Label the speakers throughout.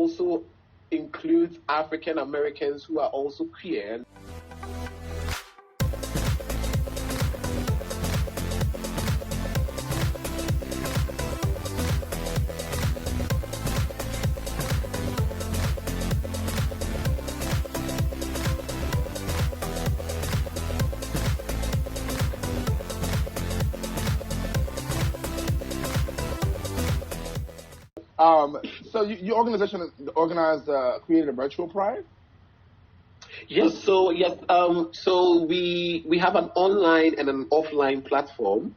Speaker 1: also includes African Americans who are also queer.
Speaker 2: So your organization created a virtual pride?
Speaker 1: Yes. So we have an online and an offline platform.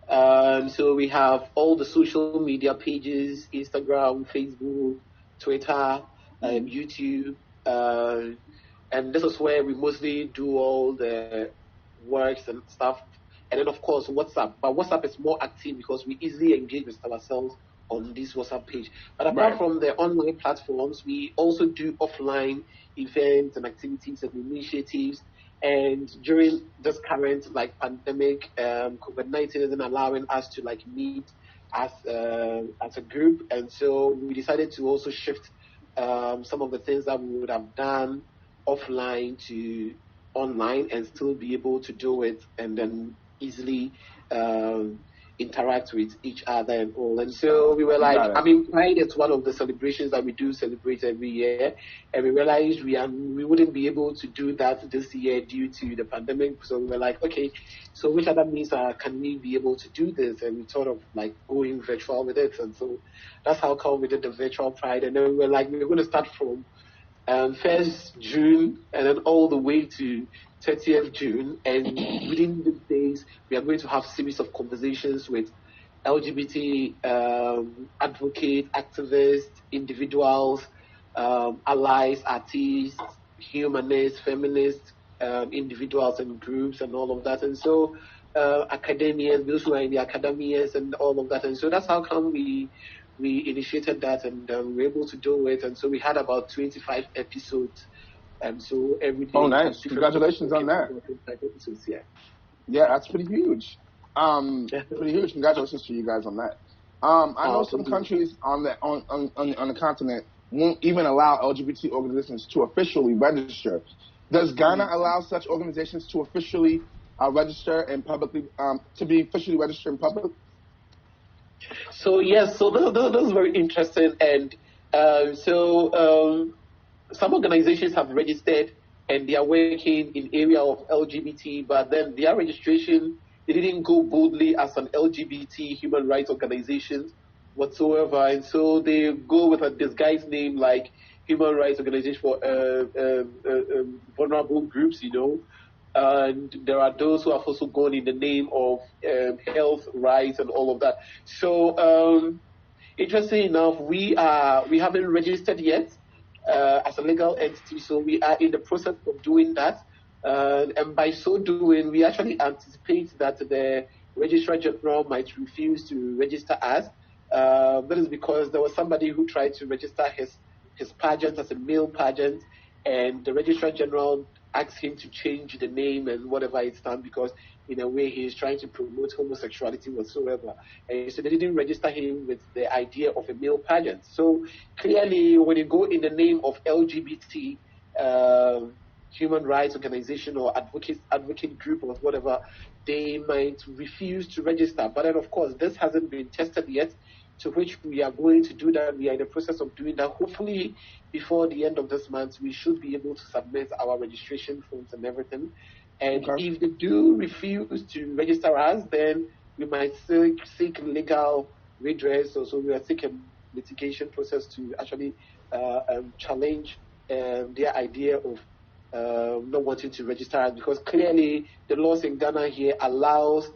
Speaker 1: So we have all the social media pages: Instagram, Facebook, Twitter, YouTube, and this is where we mostly do all the works and stuff. And then of course WhatsApp, but WhatsApp is more active because we easily engage with ourselves on this WhatsApp page. But apart from the online platforms, we also do offline events and activities and initiatives. And during this current pandemic, COVID-19 isn't allowing us to meet as a group, and so we decided to also shift some of the things that we would have done offline to online and still be able to do it and then easily interact with each other and all. And so we were Pride is one of the celebrations that we do celebrate every year, and we realized we wouldn't be able to do that this year due to the pandemic. So we were like, okay, so which other means can we be able to do this? And we thought of going virtual with it, and so that's how come we did the virtual Pride. And then we were like, we're going to start from 1st June and then all the way to 30th June, and within these days we are going to have a series of conversations with LGBT advocates, activists, individuals, allies, artists, humanists, feminists, individuals and groups and all of that. And so academians, those who are in the academies and all of that. And so that's how come we initiated that, and we were able to do it. And so we had about 25 episodes. And so every day.
Speaker 2: Oh, nice! Congratulations on that.
Speaker 1: Episodes, yeah.
Speaker 2: Yeah, that's pretty huge. Pretty huge. Congratulations to you guys on that. I know some countries on the continent won't even allow LGBT organizations to officially register. Does Ghana allow such organizations to officially register and publicly to be officially registered in public?
Speaker 1: So yes, so that is very interesting, and some organizations have registered and they are working in area of LGBT, but then their registration, they didn't go boldly as an LGBT human rights organization whatsoever, and so they go with a disguised name like Human Rights Organization for Vulnerable Groups, and there are those who have also gone in the name of health rights and all of that. So interesting enough, we haven't registered yet as a legal entity, so we are in the process of doing that. And by so doing, we actually anticipate that the Registrar General might refuse to register us. That is because there was somebody who tried to register his pageant as a male pageant, and the Registrar General asked him to change the name and whatever it's done because in a way he is trying to promote homosexuality whatsoever. And so they didn't register him with the idea of a male pageant. So clearly when you go in the name of LGBT human rights organization or advocate group or whatever, they might refuse to register. But then of course this hasn't been tested yet, to which we are going to do that. We are in the process of doing that. Hopefully before the end of this month, we should be able to submit our registration forms and everything. And if they do refuse to register us, then we might seek legal redress. So we are seeking litigation process to actually challenge their idea of not wanting to register us, because clearly the laws in Ghana here allows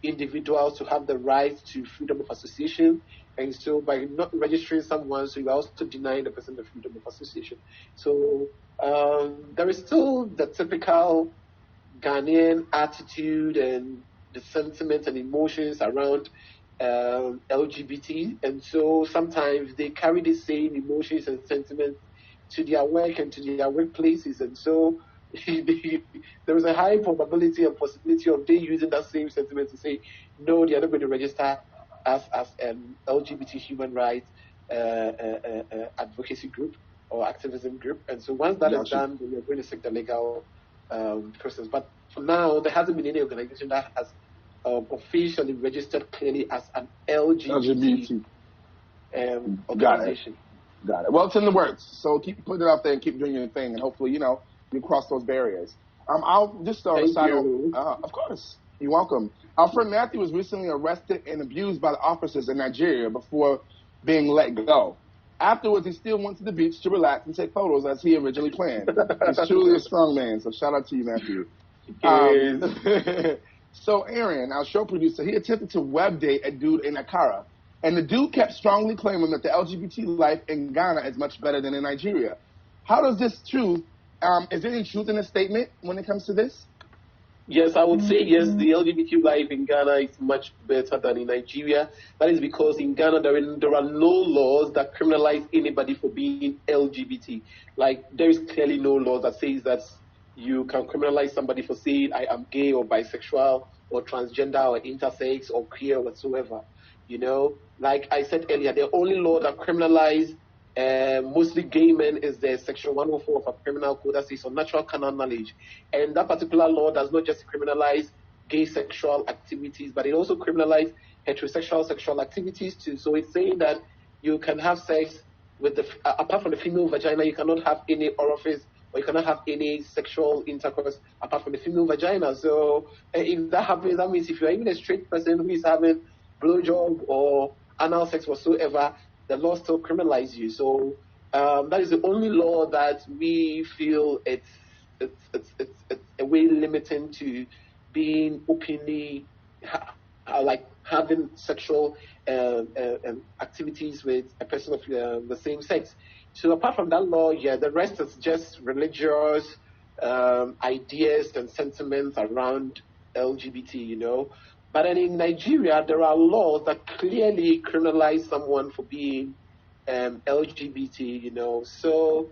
Speaker 1: individuals to have the right to freedom of association, and so by not registering someone, so you are also denying the person the freedom of association. So there is still the typical Ghanaian attitude and the sentiments and emotions around LGBT, and so sometimes they carry the same emotions and sentiments to their work and to their workplaces, and so there is a high probability and possibility of they using that same sentiment to say, no, they are not going to register as LGBT human rights advocacy group or activism group. And so once that is done, then we're going to seek the legal process. But for now, there hasn't been any organization that has officially registered clearly as an LGBT organization.
Speaker 2: Got it. Well, it's in the works, so keep putting it out there and keep doing your thing, and hopefully, you cross those barriers. I'll just
Speaker 1: Thank you.
Speaker 2: Of course, you're welcome. Our friend Matthew was recently arrested and abused by the officers in Nigeria before being let go. Afterwards, he still went to the beach to relax and take photos as he originally planned. He's truly a strong man, so shout out to you, Matthew. So Aaron, our show producer, he attempted to web date a dude in Accra, and the dude kept strongly claiming that the LGBT life in Ghana is much better than in Nigeria. How does this truth, is there any truth in this statement when it comes to this?
Speaker 1: Yes, I would say yes, the LGBT life in Ghana is much better than in Nigeria. That is because in Ghana there are no laws that criminalize anybody for being LGBT. Like, there is clearly no law that says that you can criminalize somebody for saying I am gay or bisexual or transgender or intersex or queer or whatsoever. Like I said earlier, the only law that criminalize mostly gay men is the Section 104 of a criminal code that says unnatural carnal knowledge. And that particular law does not just criminalize gay sexual activities, but it also criminalizes heterosexual sexual activities too. So it's saying that you can have sex with apart from the female vagina, you cannot have any orifice or you cannot have any sexual intercourse apart from the female vagina. So if that happens, that means if you're even a straight person who is having blowjob or anal sex whatsoever, the law still criminalizes you. So that is the only law that we feel it's a way limiting to being openly like having sexual activities with a person of the same sex. So apart from that law, the rest is just religious ideas and sentiments around LGBT, But then in Nigeria, there are laws that clearly criminalize someone for being LGBT, So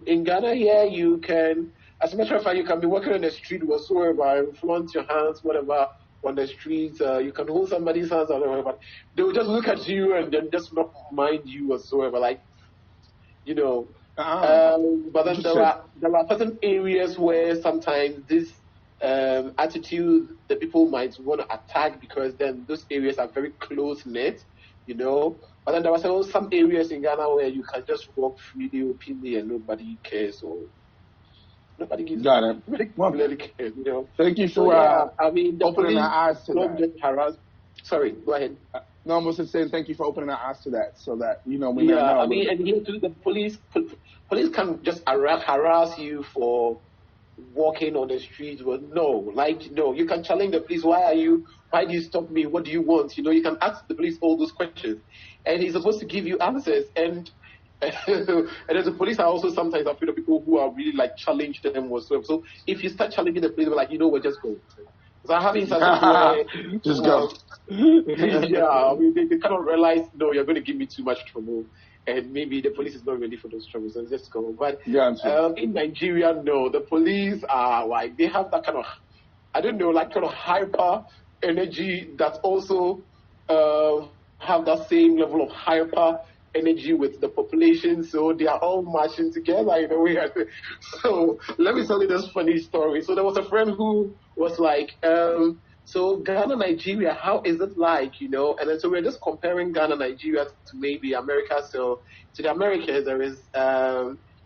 Speaker 1: in Ghana, you can, as a matter of fact, you can be walking on the street whatsoever and flaunt your hands, whatever, on the streets. You can hold somebody's hands or whatever, but they will just look at you and then just not mind you whatsoever, like, But then there are certain areas where sometimes this attitude the people might want to attack because then those areas are very close knit, But then there are also some areas in Ghana where you can just walk freely, openly, and nobody cares or nobody gives.
Speaker 2: Got it.
Speaker 1: Nobody cares,
Speaker 2: Thank you for
Speaker 1: opening
Speaker 2: our eyes to
Speaker 1: that. Sorry, go ahead.
Speaker 2: No, I was just saying thank you for opening our eyes to that, so that we know.
Speaker 1: And here too, the police can just harass you for walking on the streets. Well, no, you can challenge the police. Why do you stop me? What do you want? You can ask the police all those questions, and he's supposed to give you answers. And and as the police are also sometimes afraid of people who are really like challenge them whatsoever. So if you start challenging the police, they're like, we'll just go. So I'm having something where
Speaker 2: just go.
Speaker 1: They cannot realize, no, you're going to give me too much trouble, and maybe the police is not ready for those troubles, so just go. But in Nigeria, no, the police are like, they have that kind of, I don't know, like kind of hyper energy that also have that same level of hyper energy with the population, so they are all marching together in a way. So let me tell you this funny story. So there was a friend who was like, so Ghana, Nigeria, how is it like, And then so we're just comparing Ghana, Nigeria to maybe America. So to the Americans, there is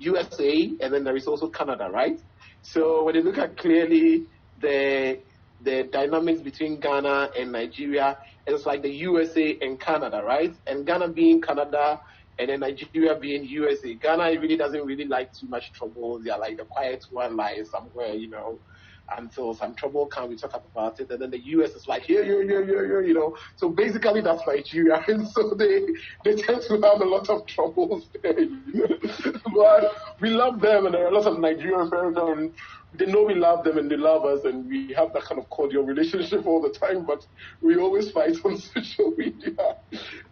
Speaker 1: USA, and then there is also Canada, right? So when you look at clearly the dynamics between Ghana and Nigeria, it's like the USA and Canada, right? And Ghana being Canada, and then Nigeria being USA. Ghana really doesn't really like too much trouble. They are like the quiet one, like somewhere, until some trouble comes, we talk about it. And then the US is like, here. So basically that's Nigeria. And so they tend to have a lot of troubles there. But we love them, and there are lots of Nigerian friends, and they know we love them and they love us, and we have that kind of cordial relationship all the time, but we always fight on social media.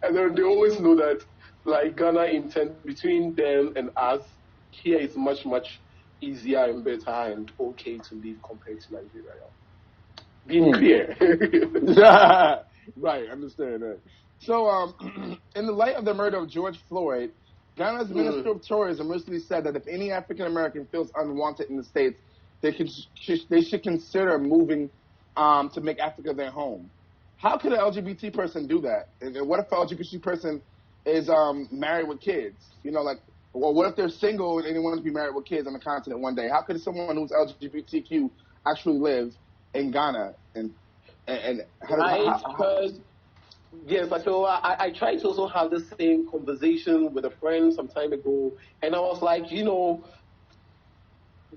Speaker 1: And then they always know that, like, Ghana intent between them and us here is much, much easier and better and okay to live compared to Nigeria. Being clear.
Speaker 2: Right, understand that. So, in the light of the murder of George Floyd, Ghana's Minister of Tourism recently said that if any African American feels unwanted in the States, they should consider moving to make Africa their home. How could an LGBT person do that? And what if an LGBT person is married with kids? You know, like, or what if they're single and they want to be married with kids on the continent one day? How could someone who's LGBTQ actually live in Ghana? And
Speaker 1: Right,
Speaker 2: how
Speaker 1: because yes, so I tried to also have the same conversation with a friend some time ago, and I was like,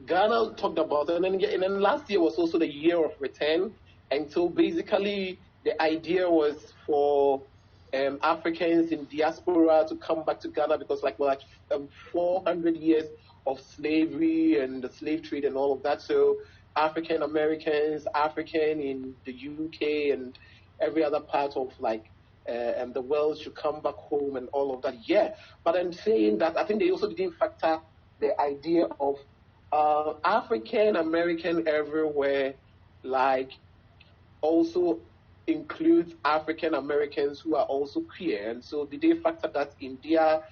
Speaker 1: Ghana talked about it, and then last year was also the year of return, and so basically the idea was for Africans in diaspora to come back to Ghana because like 400 years of slavery and the slave trade and all of that. So African Americans, African in the UK and every other part of and the world should come back home and all of that. Yeah, but I'm saying that I think they also didn't factor the idea of African American everywhere, like also includes African Americans who are also queer, and so did they factor that in their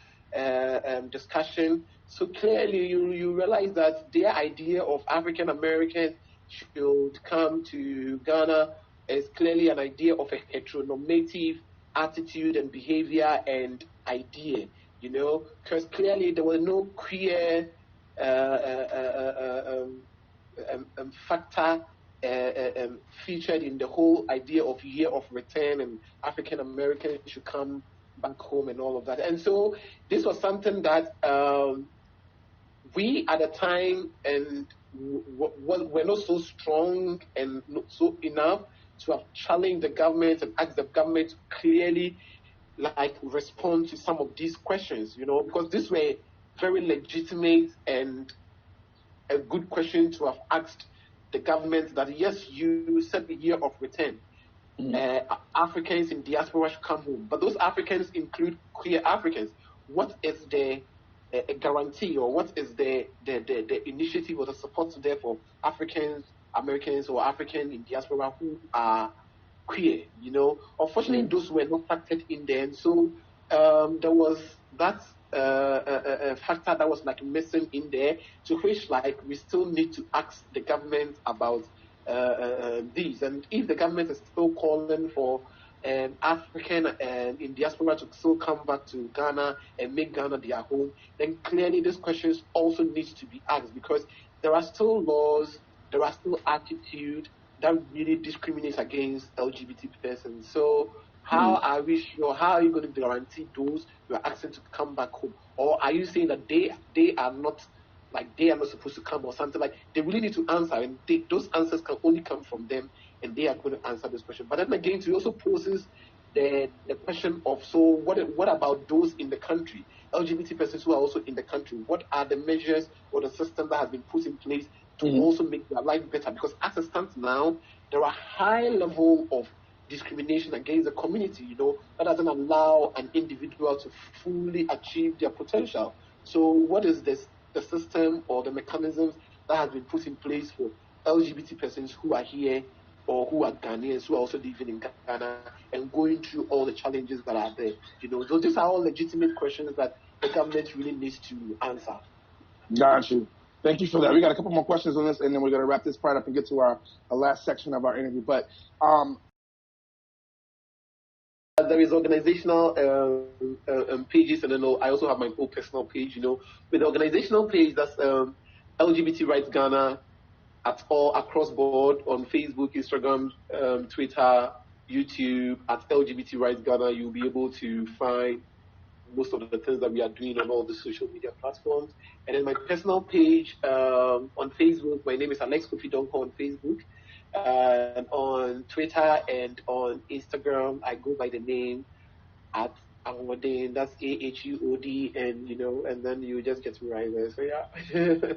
Speaker 1: discussion? So clearly, you realize that their idea of African Americans should come to Ghana is clearly an idea of a heteronormative attitude and behavior and idea, because clearly there were no queer factor featured in the whole idea of year of return and African Americans should come back home and all of that. And so this was something that we at the time and were not so strong and not so enough to have challenged the government and asked the government to clearly respond to some of these questions, because these were very legitimate and a good question to have asked the government that, yes, you set the year of return. Africans in diaspora should come home. But those Africans include queer Africans. What is the guarantee or what is the initiative or the support there for Africans, Americans or African in diaspora who are queer? Unfortunately, those were not factored in there. And so there was that a factor that was missing in there, to which we still need to ask the government about these. And if the government is still calling for African in diaspora to still come back to Ghana and make Ghana their home, then clearly these questions also need to be asked, because there are still laws, there are still attitude that really discriminates against LGBT persons. So how are we sure? How are you going to guarantee those you are asking to come back home? Or are you saying that they are not they are not supposed to come or something? They really need to answer, and those answers can only come from them, and they are going to answer this question. But then again, it also poses the question of, so what about those in the country, LGBT persons who are also in the country? What are the measures or the system that has been put in place to also make their life better? Because as it stands now, there are high level of discrimination against the community, that doesn't allow an individual to fully achieve their potential. So what is the system or the mechanisms that have been put in place for LGBT persons who are here or who are Ghanaians who are also living in Ghana and going through all the challenges that are there? So these are all legitimate questions that the government really needs to answer.
Speaker 2: Got you. Thank you for that. We got a couple more questions on this, and then we're going to wrap this part up and get to our last section of our interview. But
Speaker 1: there is organizational pages, and then I also have my own personal page. With the organizational page, that's LGBT Rights Ghana at all across board on Facebook, Instagram, Twitter, YouTube. At LGBT Rights Ghana, you'll be able to find most of the things that we are doing on all the social media platforms. And then my personal page on Facebook, my name is Kofi Donkor on Facebook. And on Twitter and on Instagram, I go by the name at Ahudin. That's AHUOD, and and then you just get me right there. So yeah.